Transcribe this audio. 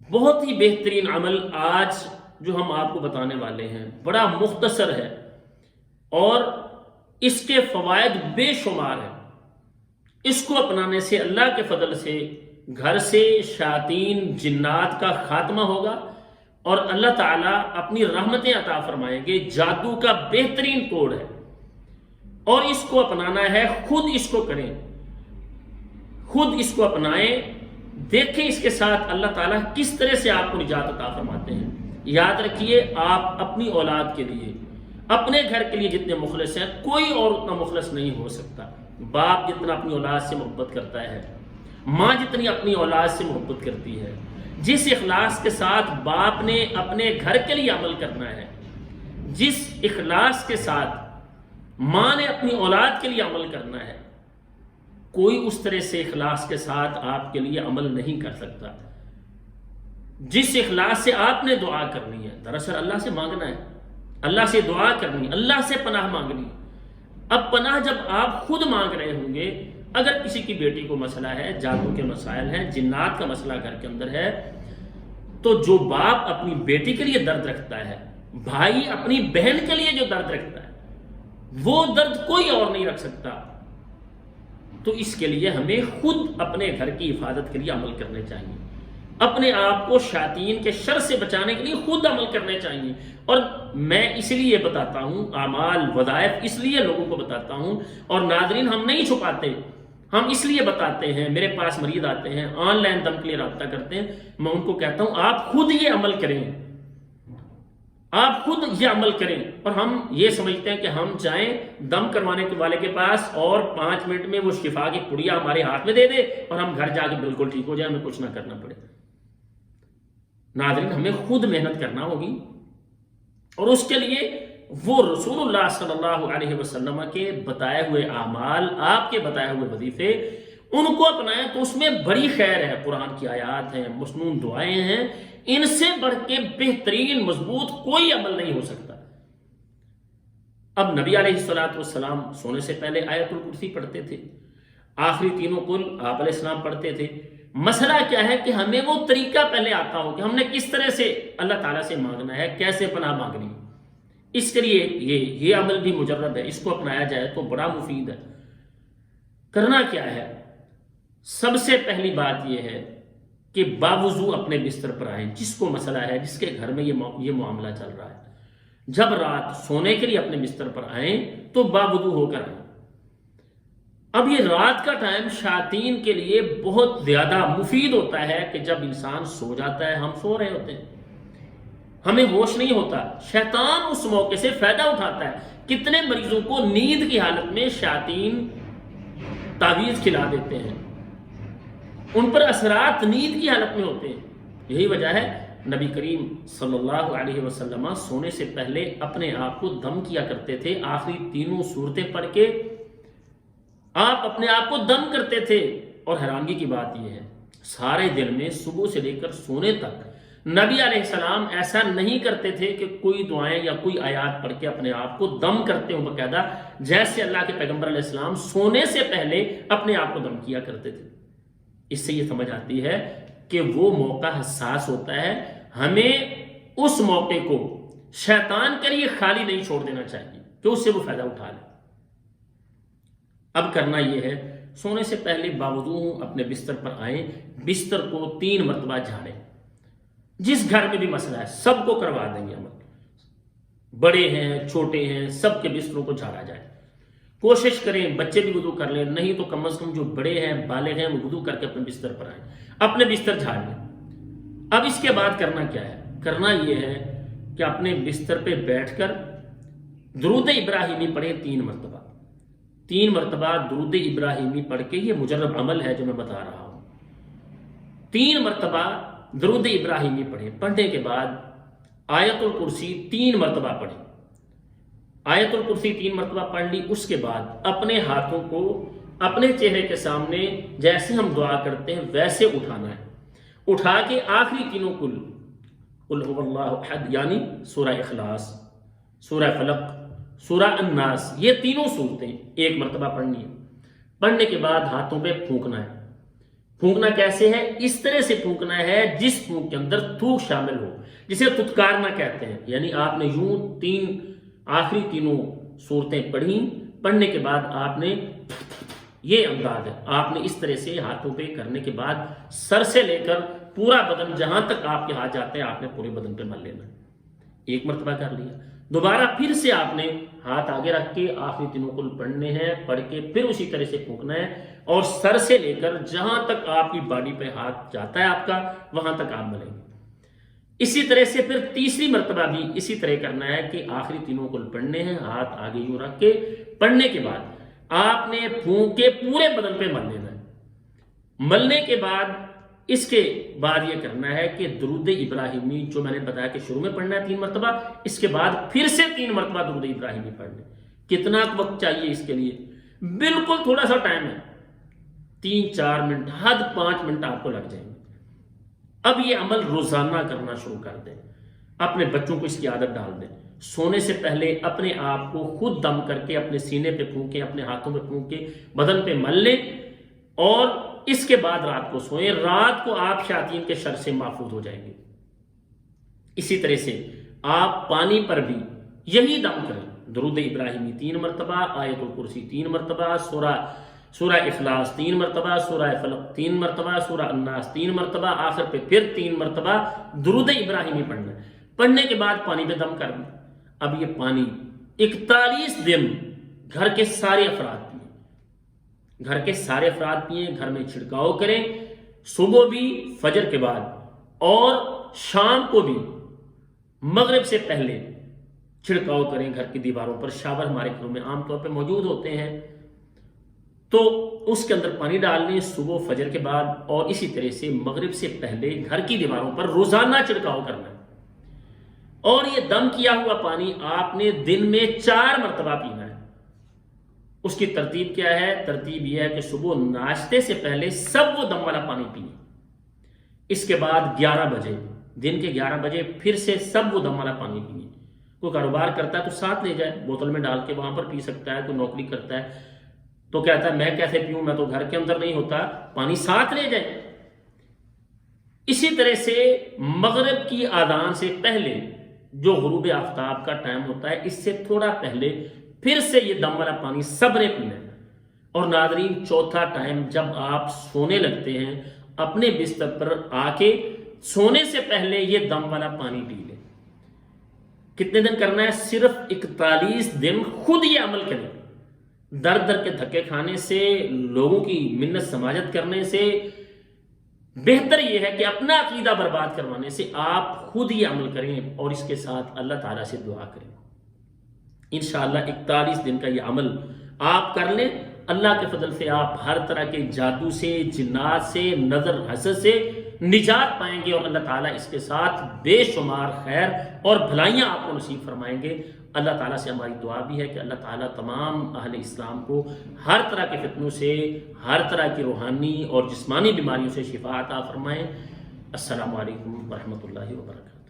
بہت ہی بہترین عمل آج جو ہم آپ کو بتانے والے ہیں بڑا مختصر ہے اور اس کے فوائد بے شمار ہیں۔ اس کو اپنانے سے اللہ کے فضل سے گھر سے شیاطین جنات کا خاتمہ ہوگا اور اللہ تعالیٰ اپنی رحمتیں عطا فرمائیں گے۔ جادو کا بہترین کوڈ ہے اور اس کو اپنانا ہے، خود اس کو کریں، خود اس کو اپنائیں، دیکھیں اس کے ساتھ اللہ تعالیٰ کس طرح سے آپ کو نجات عطا فرماتے ہیں۔ یاد رکھیے، آپ اپنی اولاد کے لیے، اپنے گھر کے لیے جتنے مخلص ہیں، کوئی اور اتنا مخلص نہیں ہو سکتا۔ باپ جتنا اپنی اولاد سے محبت کرتا ہے، ماں جتنی اپنی اولاد سے محبت کرتی ہے، جس اخلاص کے ساتھ باپ نے اپنے گھر کے لیے عمل کرنا ہے، جس اخلاص کے ساتھ ماں نے اپنی اولاد کے لیے عمل کرنا ہے، کوئی اس طرح سے اخلاص کے ساتھ آپ کے لیے عمل نہیں کر سکتا۔ جس اخلاص سے آپ نے دعا کرنی ہے، دراصل اللہ سے مانگنا ہے، اللہ سے دعا کرنی، اللہ سے پناہ مانگنی۔ اب پناہ جب آپ خود مانگ رہے ہوں گے، اگر کسی کی بیٹی کو مسئلہ ہے، جادو کے مسائل ہیں، جنات کا مسئلہ گھر کے اندر ہے، تو جو باپ اپنی بیٹی کے لیے درد رکھتا ہے، بھائی اپنی بہن کے لیے جو درد رکھتا ہے، وہ درد کوئی اور نہیں رکھ سکتا۔ تو اس کے لیے ہمیں خود اپنے گھر کی حفاظت کے لیے عمل کرنے چاہیے، اپنے آپ کو شیاطین کے شر سے بچانے کے لیے خود عمل کرنے چاہیے۔ اور میں اس لیے بتاتا ہوں، اعمال وظائف اس لیے لوگوں کو بتاتا ہوں، اور ناظرین ہم نہیں چھپاتے، ہم اس لیے بتاتے ہیں۔ میرے پاس مریض آتے ہیں، آن لائن دم کے لیے رابطہ کرتے ہیں، میں ان کو کہتا ہوں آپ خود یہ عمل کریں، آپ خود یہ عمل کریں۔ اور ہم یہ سمجھتے ہیں کہ ہم جائیں دم کروانے والے کے پاس اور 5 منٹ میں وہ شفا کی پڑیا ہمارے ہاتھ میں دے دے اور ہم گھر جا کے بالکل ٹھیک ہو جائیں، ہمیں کچھ نہ کرنا پڑے۔ ناظرین، ہمیں خود محنت کرنا ہوگی، اور اس کے لیے وہ رسول اللہ صلی اللہ علیہ وسلم کے بتائے ہوئے اعمال، آپ کے بتائے ہوئے وظیفے، ان کو اپنائیں تو اس میں بڑی خیر ہے۔ قرآن کی آیات ہیں، مسنون دعائیں ہیں، ان سے بڑھ کے بہترین مضبوط کوئی عمل نہیں ہو سکتا۔ اب نبی علیہ السلام سونے سے پہلے آیت الکرسی پڑھتے تھے، آخری تینوں کل آپ علیہ السلام پڑھتے تھے۔ مسئلہ کیا ہے کہ ہمیں وہ طریقہ پہلے آتا ہو کہ ہم نے کس طرح سے اللہ تعالیٰ سے مانگنا ہے، کیسے پناہ مانگنی۔ اس کے لیے یہ عمل بھی مجرب ہے، اس کو اپنایا جائے تو بڑا مفید ہے۔ کرنا کیا ہے؟ سب سے پہلی بات یہ ہے کہ باوضو اپنے بستر پر آئیں، جس کو مسئلہ ہے، جس کے گھر میں یہ معاملہ چل رہا ہے، جب رات سونے کے لیے اپنے بستر پر آئیں تو باوضو ہو کر آئیں۔ اب یہ رات کا ٹائم شیاطین کے لیے بہت زیادہ مفید ہوتا ہے کہ جب انسان سو جاتا ہے، ہم سو رہے ہوتے ہیں، ہمیں ہوش نہیں ہوتا، شیطان اس موقع سے فائدہ اٹھاتا ہے۔ کتنے مریضوں کو نیند کی حالت میں شیاطین تعویذ کھلا دیتے ہیں، ان پر اثرات نیند کی حالت میں ہوتے ہیں۔ یہی وجہ ہے نبی کریم صلی اللہ علیہ وسلم سونے سے پہلے اپنے آپ کو دم کیا کرتے تھے، آخری تینوں صورتیں پڑھ کے آپ اپنے آپ کو دم کرتے تھے۔ اور حیرانگی کی بات یہ ہے، سارے دن میں صبح سے لے کر سونے تک نبی علیہ السلام ایسا نہیں کرتے تھے کہ کوئی دعائیں یا کوئی آیات پڑھ کے اپنے آپ کو دم کرتے ہوں باقاعدہ، جیسے اللہ کے پیغمبر علیہ السلام سونے سے پہلے اپنے آپ کو دم کیا کرتے تھے۔ اس سے یہ سمجھ آتی ہے کہ وہ موقع حساس ہوتا ہے، ہمیں اس موقع کو شیطان کے لیے خالی نہیں چھوڑ دینا چاہیے کہ اس سے وہ فائدہ اٹھا لے۔ اب کرنا یہ ہے، سونے سے پہلے باوضو اپنے بستر پر آئیں، بستر کو 3 مرتبہ جھاڑیں۔ جس گھر میں بھی مسئلہ ہے سب کو کروا دیں گے عمل، بڑے ہیں چھوٹے ہیں، سب کے بستروں کو جھاڑا جائے۔ کوشش کریں بچے بھی وضو کر لیں، نہیں تو کم از کم جو بڑے ہیں بالغ ہیں وہ وضو کر کے اپنے بستر پر آئیں، اپنے بستر جھاڑ لیں۔ اب اس کے بعد کرنا کیا ہے؟ کرنا یہ ہے کہ اپنے بستر پہ بیٹھ کر درود ابراہیمی پڑھیں 3 مرتبہ۔ 3 مرتبہ درود ابراہیمی پڑھ کے، یہ مجرب عمل ہے جو میں بتا رہا ہوں، 3 مرتبہ درود ابراہیمی پڑھیں۔ پڑھنے کے بعد آیت الکرسی 3 مرتبہ پڑھیں۔ آیت الکرسی 3 مرتبہ پڑھ لی، اس کے بعد اپنے ہاتھوں کو اپنے چہرے کے سامنے جیسے ہم دعا کرتے ہیں ویسے اٹھانا ہے، اٹھا کے آخری تینوں کل، قل هو اللہ احد، یعنی سورہ اخلاص، سورہ فلق، سورہ الناس، یہ تینوں صورتیں 1 مرتبہ پڑھنی ہے۔ پڑھنے کے بعد ہاتھوں پہ پھونکنا ہے، پھونکنا کیسے ہے؟ اس طرح سے پھونکنا ہے جس پھونک کے اندر تھوک شامل ہو، جسے تتکارنا کہتے ہیں. یعنی آپ نے یوں آخری تینوں صورتیں پڑھنے کے بعد آپ نے یہ انداز ہے، آپ نے اس طرح سے ہاتھوں پہ کرنے کے بعد سر سے لے کر پورا بدن، جہاں تک آپ کے ہاتھ جاتے ہیں آپ نے پورے بدن پہ مل لینا. ایک مرتبہ کر لیا، دوبارہ پھر سے آپ نے ہاتھ آگے رکھ کے آخری تینوں کو پڑھنے ہیں، پڑھ کے پھر اسی طرح سے پھونکنا ہے اور سر سے لے کر جہاں تک آپ کی باڈی پہ ہاتھ جاتا ہے آپ کا، وہاں تک آپ ملیں گے. اسی طرح سے پھر تیسری مرتبہ بھی اسی طرح کرنا ہے کہ آخری تینوں کو پڑھنے ہیں، ہاتھ آگے یوں رکھ کے پڑھنے کے بعد آپ نے پھونک کے پورے بدن پہ مل لینا ہے. ملنے کے بعد اس کے بعد یہ کرنا ہے کہ درود ابراہیمی جو میں نے بتایا کہ شروع میں پڑھنا ہے 3 مرتبہ، اس کے بعد پھر سے 3 مرتبہ درود ابراہیمی پڑھنا ہے. کتنا وقت چاہیے اس کے لیے؟ بالکل تھوڑا سا ٹائم ہے، 3-4 منٹ، حد 5 منٹ آپ کو لگ جائیں گے. اب یہ عمل روزانہ کرنا شروع کر دیں، اپنے بچوں کو اس کی عادت ڈال دیں. سونے سے پہلے اپنے آپ کو خود دم کر کے اپنے سینے پہ پھونکیں، اپنے ہاتھوں پہ پھونکیں، بدن پہ مل لیں اور اس کے بعد رات کو سوئیں. رات کو آپ شیاطین کے شر سے محفوظ ہو جائیں گے. اسی طرح سے آپ پانی پر بھی یہی دم کریں، درود ابراہیمی 3 مرتبہ، آیت الکرسی 3 مرتبہ، سورہ اخلاص 3 مرتبہ، سورہ فلق 3 مرتبہ، سورہ الناس 3 مرتبہ، آخر پہ پھر 3 مرتبہ درود ابراہیمی پڑھنا. پڑھنے کے بعد پانی پہ دم کرنا. اب یہ پانی 41 دن گھر کے سارے افراد پئیں، گھر کے سارے افراد پئیں، گھر میں چھڑکاؤ کریں، صبح بھی، فجر کے بعد اور شام کو بھی، مغرب سے پہلے چھڑکاؤ کریں گھر کی دیواروں پر. شاور ہمارے گھروں میں عام طور پہ موجود ہوتے ہیں تو اس کے اندر پانی ڈال لیں صبح فجر کے بعد، اور اسی طرح سے مغرب سے پہلے گھر کی دیواروں پر روزانہ چھڑکاؤ کرنا ہے. اور یہ دم کیا ہوا پانی آپ نے دن میں 4 مرتبہ پینا ہے. اس کی ترتیب کیا ہے؟ ترتیب یہ ہے کہ صبح ناشتے سے پہلے سب وہ دم والا پانی پئیں، اس کے بعد 11 بجے، دن کے 11 بجے پھر سے سب وہ دم والا پانی پئیں. کوئی کاروبار کرتا ہے تو ساتھ لے جائے، بوتل میں ڈال کے وہاں پر پی سکتا ہے. کوئی نوکری کرتا ہے تو کہتا ہے میں کیسے پیوں، میں تو گھر کے اندر نہیں ہوتا، پانی ساتھ لے جائے. اسی طرح سے مغرب کی اذان سے پہلے جو غروب آفتاب کا ٹائم ہوتا ہے، اس سے تھوڑا پہلے پھر سے یہ دم والا پانی سب نے پینا ہے. اور ناظرین، چوتھا ٹائم جب آپ سونے لگتے ہیں، اپنے بستر پر آ کے سونے سے پہلے یہ دم والا پانی پی لیں. کتنے دن کرنا ہے؟ صرف 41 دن. خود یہ عمل کریں. در در کے دھکے کھانے سے، لوگوں کی منت سماجت کرنے سے بہتر یہ ہے کہ اپنا عقیدہ برباد کروانے سے آپ خود یہ عمل کریں اور اس کے ساتھ اللہ تعالیٰ سے دعا کریں. انشاءاللہ 41 دن کا یہ عمل آپ کر لیں، اللہ کے فضل سے آپ ہر طرح کے جادو سے، جنات سے، نظر حسد سے نجات پائیں گے، اور اللہ تعالیٰ اس کے ساتھ بے شمار خیر اور بھلائیاں آپ کو نصیب فرمائیں گے. اللہ تعالیٰ سے ہماری دعا بھی ہے کہ اللہ تعالیٰ تمام اہل اسلام کو ہر طرح کے فتنوں سے، ہر طرح کی روحانی اور جسمانی بیماریوں سے شفا عطا فرمائیں. السلام علیکم ورحمۃ اللہ وبرکاتہ.